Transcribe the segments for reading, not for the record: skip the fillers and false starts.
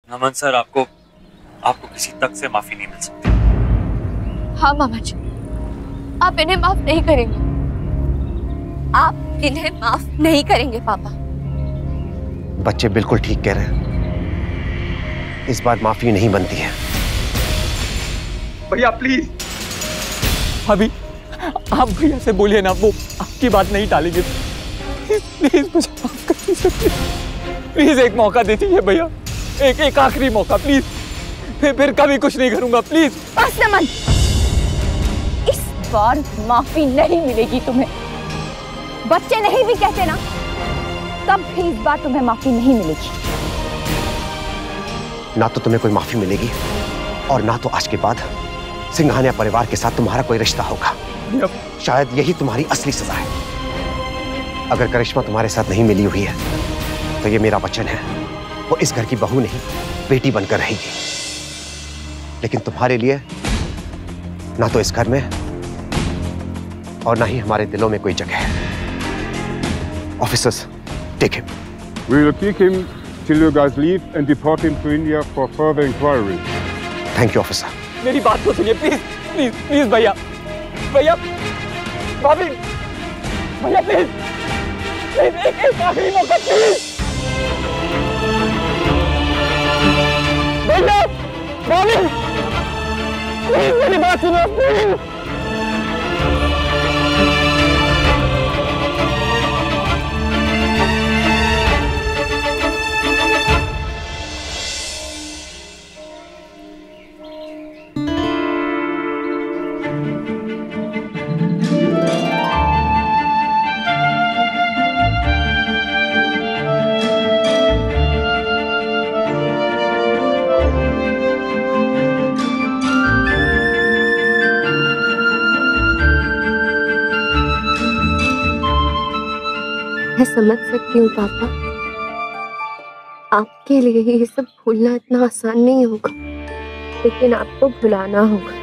नमन sir, आपको किसी तक से माफी नहीं मिल सकती। हाँ मामा जी, आप इन्हें माफ नहीं करेंगे। आप इन्हें माफ नहीं करेंगे पापा। बच्चे बिल्कुल ठीक कह रहे हैं, इस बार माफी नहीं बनती है। भैया प्लीज। अभी आप भैया से बोलिए ना, वो आपकी बात नहीं टालेंगे। प्लीज मुझे माफ कर दीजिए, प्लीज एक मौका दे दीजिए भैया, एक आखिरी मौका प्लीज। फिर कभी कुछ नहीं करूंगा प्लीज। बस नमन, इस बार माफी नहीं मिलेगी तुम्हें। बच्चे नहीं भी कहते ना, तब भी इस बार तुम्हें माफी नहीं मिलेगी। ना तो तुम्हें कोई माफी मिलेगी और ना तो आज के बाद सिंघानिया परिवार के साथ तुम्हारा कोई रिश्ता होगा। शायद यही तुम्हारी असली सजा है। अगर करिश्मा तुम्हारे साथ नहीं मिली हुई है तो ये मेरा वचन है, वो इस घर की बहू नहीं बेटी बनकर रहेगी। लेकिन तुम्हारे लिए ना तो इस घर में और ना ही हमारे दिलों में कोई जगह है। Officers, take him. We will keep him till you guys leave and deport him to India for further inquiry. Thank you officer. मेरी बात तो सुनिए प्लीज प्लीज प्लीज भैया, भैया भाभी, भैया प्लीज प्लीज एक आखिरी मौका प्लीज। भैया भाभी प्लीज मेरी बात सुनो प्लीज। मैं समझ सकती हूँ पापा, आपके लिए ये सब भूलना इतना आसान नहीं होगा, लेकिन आपको भुलाना होगा।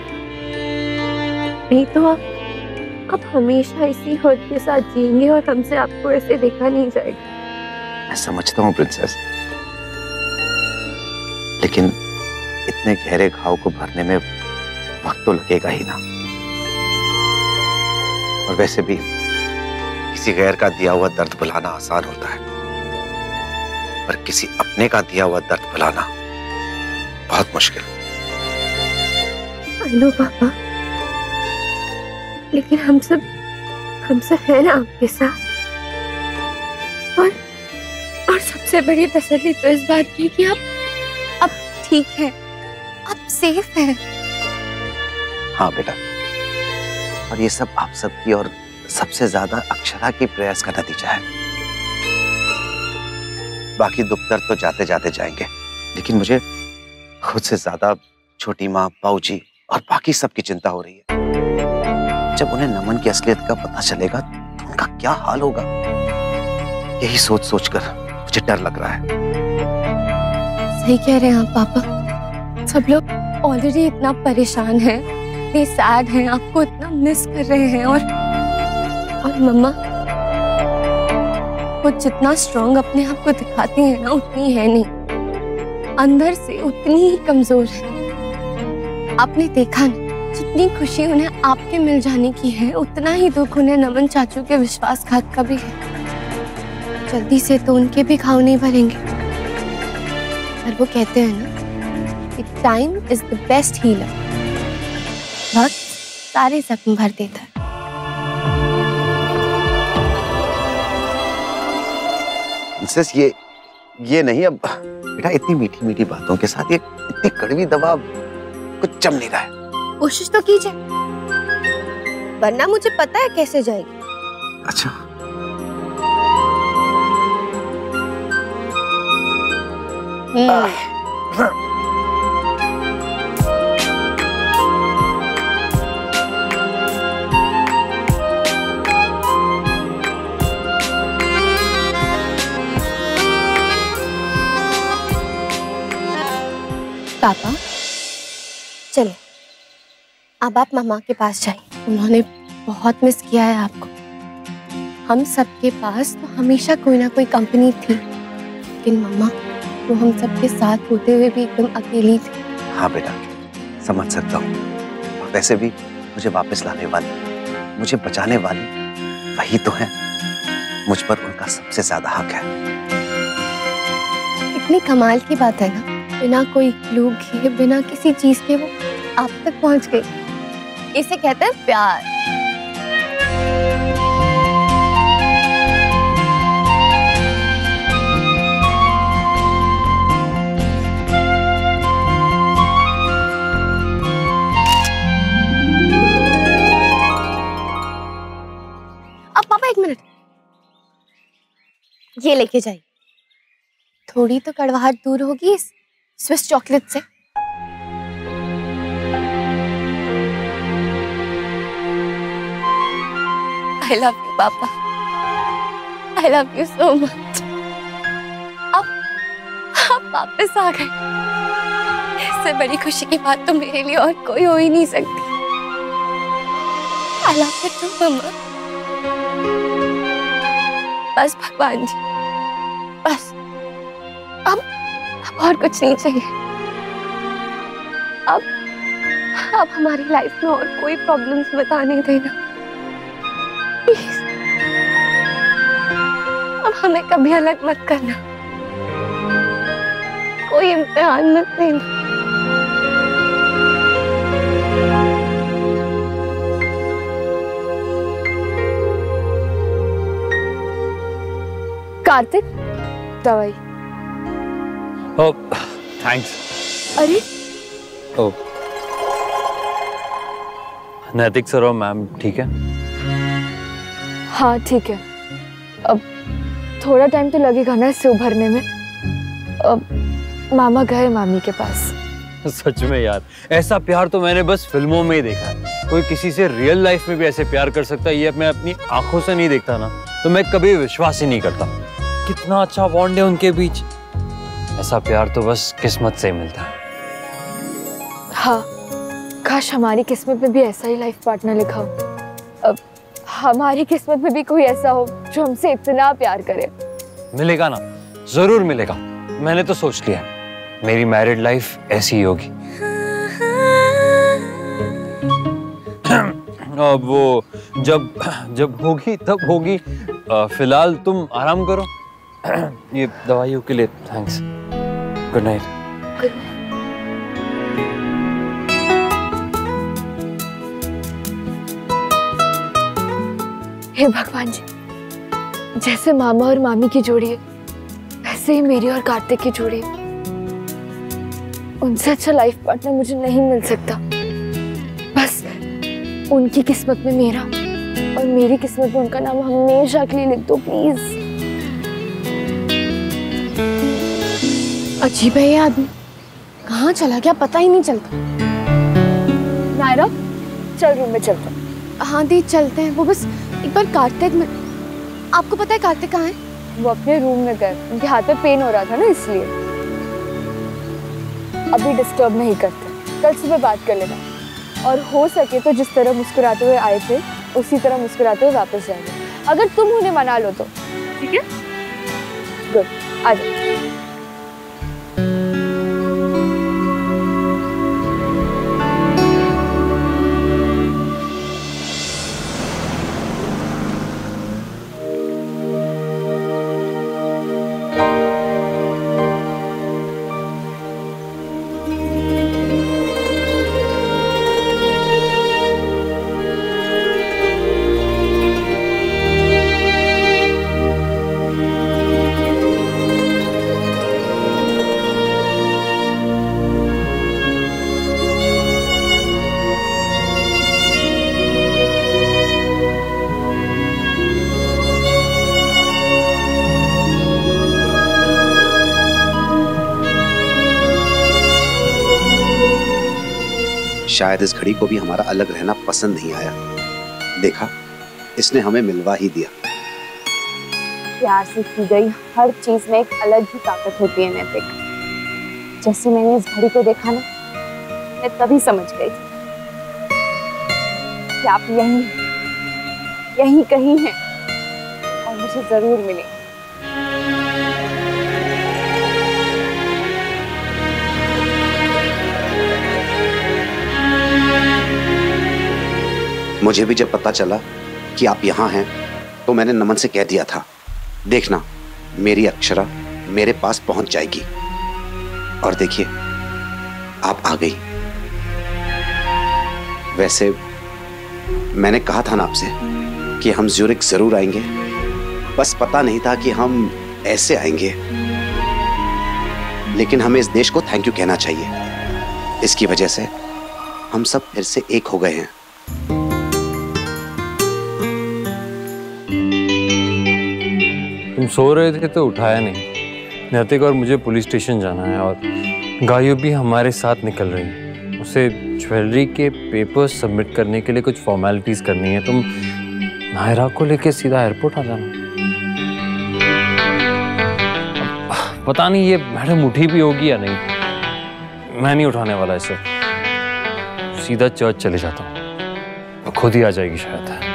नहीं तो आप हमेशा इसी हर्ट के साथ जिएंगे और हमसे आपको ऐसे देखा नहीं जाएगा। मैं समझता हूँ प्रिंसेस, लेकिन इतने गहरे घाव को भरने में वक्त तो लगेगा ही ना। और वैसे भी किसी गैर का दिया हुआ दर्द भुलाना आसान होता है, पर किसी अपने का दिया हुआ दर्द भुलाना बहुत मुश्किल। आई नो पापा, लेकिन हम सब है ना आपके साथ। और सबसे बड़ी तसल्ली तो इस बात की कि आप अब ठीक है, आप सेफ हैं। हाँ बेटा, और ये सब आप सबकी और सबसे ज्यादा अक्षरा की प्रयास का नतीजा है। बाकी दुख दर्द तो जाते जाते जाएंगे, लेकिन मुझे खुद से ज्यादा छोटी माँ, बाऊजी और बाकी सबकी चिंता हो रही है। जब उन्हें नमन की असलियत का पता चलेगा तो उनका क्या हाल होगा, यही सोच सोचकर मुझे डर लग रहा है। सही कह रहे हैं आप पापा, सब लोग ऑलरेडी इतना परेशान हैं, इतने सैड हैं, आपको इतना मिस कर रहे हैं। और मम्मा, वो जितना स्ट्रॉन्ग अपने आप को दिखाती है ना, उतनी है नहीं, अंदर से उतनी ही कमजोर है। आपने देखा ना, जितनी खुशी उन्हें आपके मिल जाने की है, उतना ही दुख उन्हें नमन चाचू के विश्वासघात का भी है। जल्दी से तो उनके भी घाव नहीं भरेंगे। और वो कहते हैं ना कि time is the best healer, वक्त सारे जख्म भर देता है। प्रिंसेस, ये नहीं। अब बेटा, इतनी मीठी मीठी बातों के साथ ये इतनी कड़वी दवा कुछ जम नहीं रहा है। कोशिश तो कीजिए, वरना मुझे पता है कैसे जाएगी। अच्छा, पापा चले, अब आप मामा के पास जाइए, उन्होंने बहुत मिस किया है आपको। हम सबके पास तो हमेशा कोई ना कोई कंपनी थी, लेकिन मामा वो हम सबके साथ होते हुए भी एकदम अकेली थी। हाँ बेटा, समझ सकता हूँ। और वैसे भी मुझे वापस लाने वाली, मुझे बचाने वाली वही तो है। मुझ पर उनका सबसे ज्यादा हक है। इतनी कमाल की बात है ना, बिना कोई क्लू किए, बिना किसी चीज के वो आप तक पहुंच गई। इसे कहते हैं प्यार। अब पापा एक मिनट, ये लेके जाइए। थोड़ी तो कड़वाहट दूर होगी इस स्विस चॉकलेट से। I love you, पापा। I love you so much। अब वापस आ गए। इससे बड़ी खुशी की बात तो मेरे लिए और कोई हो ही नहीं सकती। I love you too, मम्मा। बस भगवान जी, बस अब और कुछ नहीं चाहिए। अब हमारी लाइफ में और कोई प्रॉब्लम्स बता नहीं देना, प्लीज। अब हमें कभी अलग मत करना, कोई इम्तिहान मत देना। कार्तिक, दवाई। ओह, थैंक्स। अरे ओह, नैतिक सर और मैम ठीक है? हाँ ठीक है। अब थोड़ा टाइम तो लगेगा ना इससे उभरने में। अब मामा गए मामी के पास। सच में यार, ऐसा प्यार तो मैंने बस फिल्मों में ही देखा है। कोई किसी से रियल लाइफ में भी ऐसे प्यार कर सकता है, ये मैं अपनी आंखों से नहीं देखता ना तो मैं कभी विश्वास ही नहीं करता। कितना अच्छा बॉन्ड है उनके बीच। ऐसा प्यार तो बस किस्मत से मिलता है। हाँ, काश हमारी किस्मत में भी ऐसा ही लाइफ पार्टनर लिखा हो। अब हमारी किस्मत में भी कोई ऐसा हो जो हमसे इतना प्यार करे। मिलेगा ना, जरूर मिलेगा। मैंने तो सोच लिया, मेरी मैरिड लाइफ ऐसी ही होगी। अब वो जब होगी तब होगी। फिलहाल तुम आराम करो। ये दवाइयों के लिए थैंक्स। Good night. हे भगवान जी, जैसे मामा और मामी की जोड़ी है वैसे ही मेरी और कार्तिक की जोड़ी है। उनसे अच्छा लाइफ पार्टनर मुझे नहीं मिल सकता। बस उनकी किस्मत में मेरा और मेरी किस्मत में उनका नाम हमेशा के लिए लिख दो प्लीज। अजीब है ये आदमी, कहाँ चला गया पता ही नहीं चलता। नायरा, चल रूम में चलते हैं। हाँ दी, चलते हैं। वो बस एक बार कार्तिक में, आपको पता है कार्तिक कहाँ है? वो अपने रूम में गए, उनके हाथ में पेन हो रहा था ना इसलिए। अभी डिस्टर्ब नहीं करते, कल सुबह बात कर लेना। और हो सके तो जिस तरह मुस्कुराते हुए आए थे उसी तरह मुस्कुराते हुए वापस जाएंगे, अगर तुम उन्हें मना लो तो। ठीक है? गुड, आ जाओ। शायद इस घड़ी को भी हमारा अलग रहना पसंद नहीं आया। देखा, इसने हमें मिलवा ही दिया। प्यार से की गई हर चीज में एक अलग ही ताकत होती है नैतिक। जैसे मैंने इस घड़ी को देखा ना, मैं तभी समझ गई कि आप यहीं कहीं हैं और मुझे जरूर मिलेंगे। मुझे भी जब पता चला कि आप यहाँ हैं तो मैंने नमन से कह दिया था, देखना मेरी अक्षरा मेरे पास पहुंच जाएगी। और देखिए आप आ गई। वैसे मैंने कहा था ना आपसे कि हम ज्यूरिक जरूर आएंगे, बस पता नहीं था कि हम ऐसे आएंगे। लेकिन हमें इस देश को थैंक यू कहना चाहिए, इसकी वजह से हम सब फिर से एक हो गए हैं। तुम सो रहे थे तो उठाया नहीं। नैतिक और मुझे पुलिस स्टेशन जाना है और गायू भी हमारे साथ निकल रही है। उसे ज्वेलरी के पेपर्स सबमिट करने के लिए कुछ फॉर्मेलिटीज करनी है। तुम नायरा को लेके सीधा एयरपोर्ट आ जाना। पता नहीं ये मैडम उठी भी होगी या नहीं। मैं नहीं उठाने वाला इसे, सीधा चर्च चले जाता हूँ। खुद ही आ जाएगी शायद।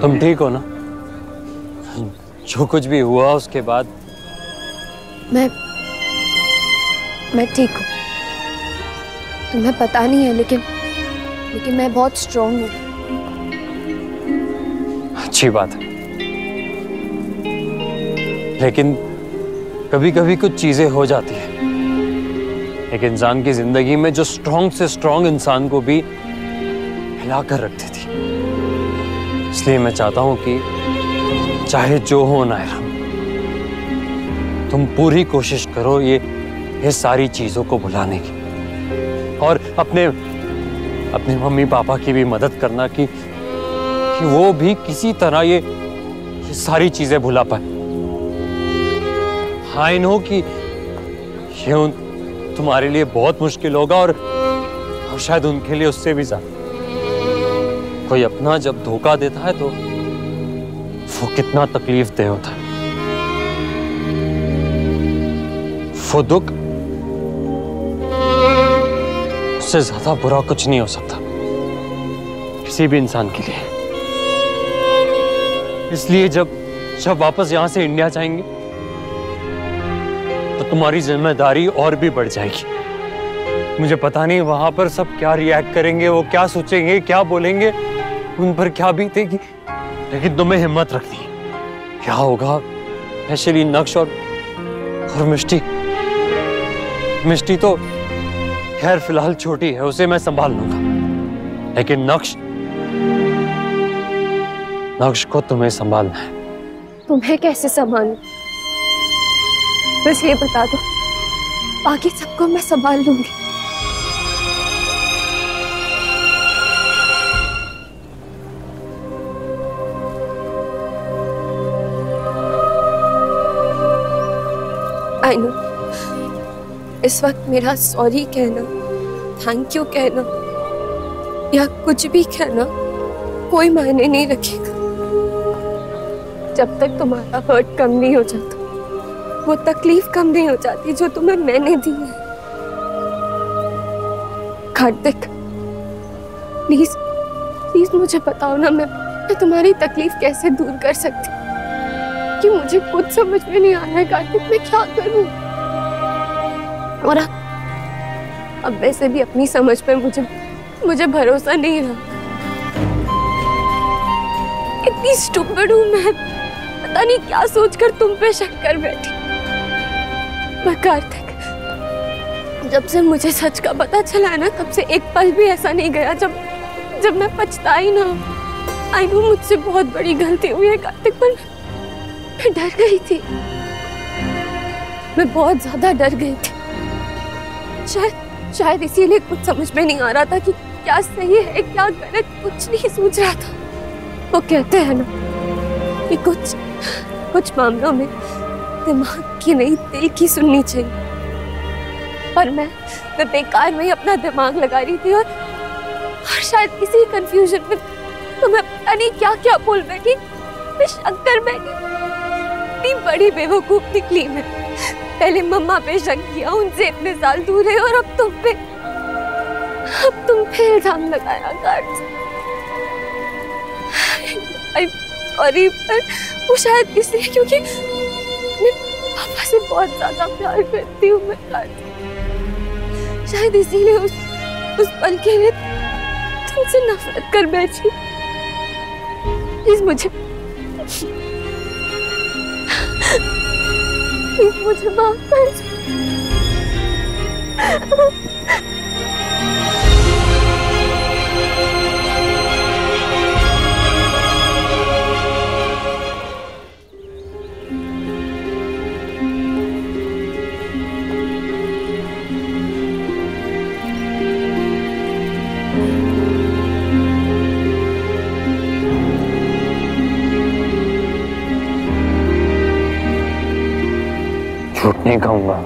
तुम ठीक हो ना? जो कुछ भी हुआ उसके बाद मैं ठीक हूँ। तुम्हें पता नहीं है लेकिन मैं बहुत स्ट्रॉन्ग हूँ। अच्छी बात है, लेकिन कभी कभी कुछ चीजें हो जाती है एक इंसान की जिंदगी में जो स्ट्रॉन्ग से स्ट्रॉन्ग इंसान को भी हिलाकर रख देती। इसलिए मैं चाहता हूं कि चाहे जो हो नायरा, तुम पूरी कोशिश करो ये सारी चीजों को भुलाने की, और अपने मम्मी पापा की भी मदद करना कि वो भी किसी तरह ये सारी चीजें भुला पाए। हाँ, आई नो कि ये तुम्हारे लिए बहुत मुश्किल होगा और शायद उनके लिए उससे भी ज्यादा। कोई अपना जब धोखा देता है तो वो कितना तकलीफ दे होता है। वो दुख उससे ज्यादा बुरा कुछ नहीं हो सकता किसी भी इंसान के लिए। इसलिए जब वापस यहां से इंडिया जाएंगे तो तुम्हारी जिम्मेदारी और भी बढ़ जाएगी। मुझे पता नहीं वहां पर सब क्या रिएक्ट करेंगे, वो क्या सोचेंगे, क्या बोलेंगे, उन पर क्या बीतेगी, लेकिन तुम्हें हिम्मत रखनी है। क्या होगा स्पेशली नक्श और मिष्टी तो खैर फिलहाल छोटी है, उसे मैं संभाल लूंगा, लेकिन नक्श को तुम्हें संभालना है। तुम्हें कैसे संभालूं? बस ये बता दो, बाकी सबको मैं संभाल लूंगी। आई नो इस वक्त मेरा सॉरी कहना, थैंक यू कहना या कुछ भी कहना कोई मायने नहीं रखेगा जब तक तुम्हारा हर्ट कम नहीं हो जाता, वो तकलीफ कम नहीं हो जाती जो तुम्हें मैंने दी है। कार्तिक प्लीज प्लीज मुझे बताओ ना, मैं तुम्हारी तकलीफ कैसे दूर कर सकती, कि मुझे कुछ समझ में नहीं आ रहा है कार्तिक, मैं क्या करूं। और अब वैसे भी अपनी समझ पे मुझे भरोसा नहीं रहा। इतनी स्टूपिड हूं मैं, पता नहीं क्या सोचकर तुम पे शक कर बैठी। पर कार्तिक जब से मुझे सच का पता चला है ना, तब से एक पल भी ऐसा नहीं गया जब मैं पछताई ना। आई नो मुझसे बहुत बड़ी गलती हुई है कार्तिक, पर मैं डर गई थी, मैं बहुत ज्यादा डर गई थी। शायद इसीलिए कुछ समझ में नहीं आ रहा था कि क्या सही है क्या गलत, कुछ नहीं सोच रहा था। वो कहते हैं ना कि कुछ मामलों में दिमाग की नहीं दिल की सुननी चाहिए, और मैं बेकार में ही अपना दिमाग लगा रही थी, और शायद इसी कंफ्यूजन में तो मैं पता नहीं क्या क्या बोल बैठी, मैं शक कर बैठी। इतनी बड़ी बेवकूफ निकली मैं। पहले मम्मा पे शक किया, उनसे इतने साल दूर है, और अब तुम पे इल्जाम लगाया। सॉरी, पर वो शायद इसलिए क्योंकि पापा से बहुत ज्यादा प्यार करती हूँ मैं काजल। शायद इसीलिए उस पल के लिए तुमसे नफरत कर बैठी। प्लीज मुझे माफ कर दो। झूठ नहीं कहूंगा,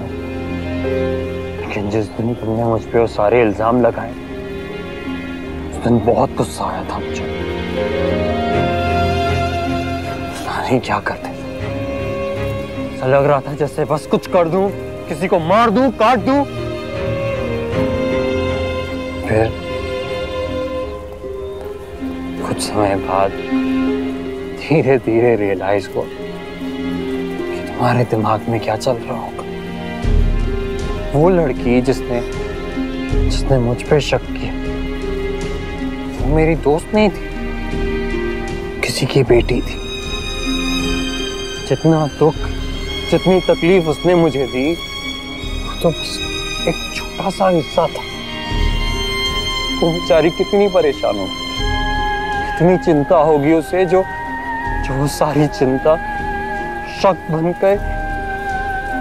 लेकिन जिस दिन तुमने मुझ पे वो सारे इल्जाम लगाए उस दिन बहुत गुस्सा आया था मुझे। नहीं क्या करते, ऐसा लग रहा था जैसे बस कुछ कर दूं, किसी को मार दूं, काट दूं। फिर कुछ समय बाद धीरे धीरे रियलाइज हुआ तुम्हारे दिमाग में क्या चल रहा होगा। वो लड़की जिसने मुझ पे शक किया वो मेरी दोस्त नहीं थी, किसी की बेटी थी। जितना दुख, जितनी तकलीफ उसने मुझे दी वो तो बस एक छोटा सा हिस्सा था। वो बेचारी कितनी परेशान होगी, कितनी चिंता होगी उसे, जो वो सारी चिंता शक बनकर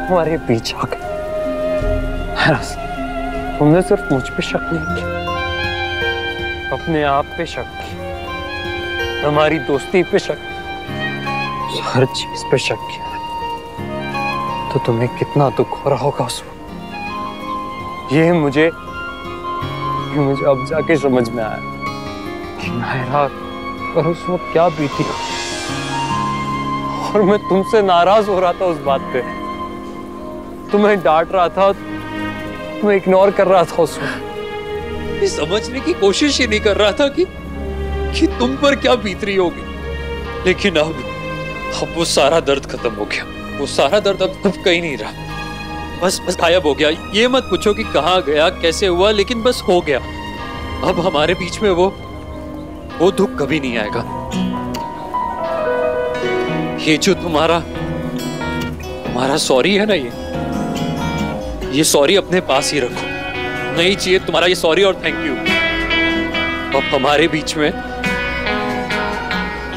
हमारे बीच आ गई। तुमने सिर्फ मुझ पे शक नहीं किया, अपने आप पे शक किया, हमारी दोस्ती पे शक, हर चीज पे शक किया। तो तुम्हें कितना दुख हो रहा होगा उस वक्त। ये मुझे अब जाके समझ में आया कि नायरा पर उस वक्त क्या बीती, और मैं तुमसे नाराज हो रहा था उस बात पे। तुम्हें डांट रहा था, तुम्हें इग्नोर कर रहा था उस वक्त। मैं समझने की कोशिश ही नहीं कर रहा था कि तुम पर क्या बीत रही होगी। लेकिन अब वो सारा दर्द खत्म हो गया। वो सारा दर्द अब कहीं नहीं रहा, बस गायब हो गया। ये मत पूछो कि कहाँ गया, कैसे हुआ, लेकिन बस हो गया। अब हमारे बीच में वो दुख कभी नहीं आएगा। ये जो तुम्हारा सॉरी है ना, ये सॉरी अपने पास ही रखो। नहीं चाहिए तुम्हारा ये सॉरी और थैंक यू। अब हमारे बीच में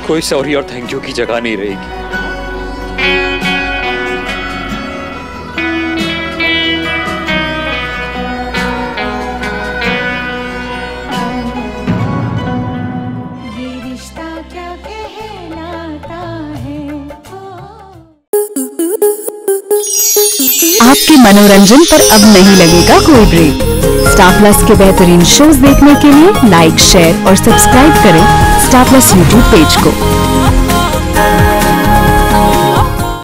कोई सॉरी और थैंक यू की जगह नहीं रहेगी। आपके मनोरंजन पर अब नहीं लगेगा कोई ब्रेक। स्टार प्लस के बेहतरीन शोज देखने के लिए लाइक, शेयर और सब्सक्राइब करें स्टार प्लस यूट्यूब पेज को।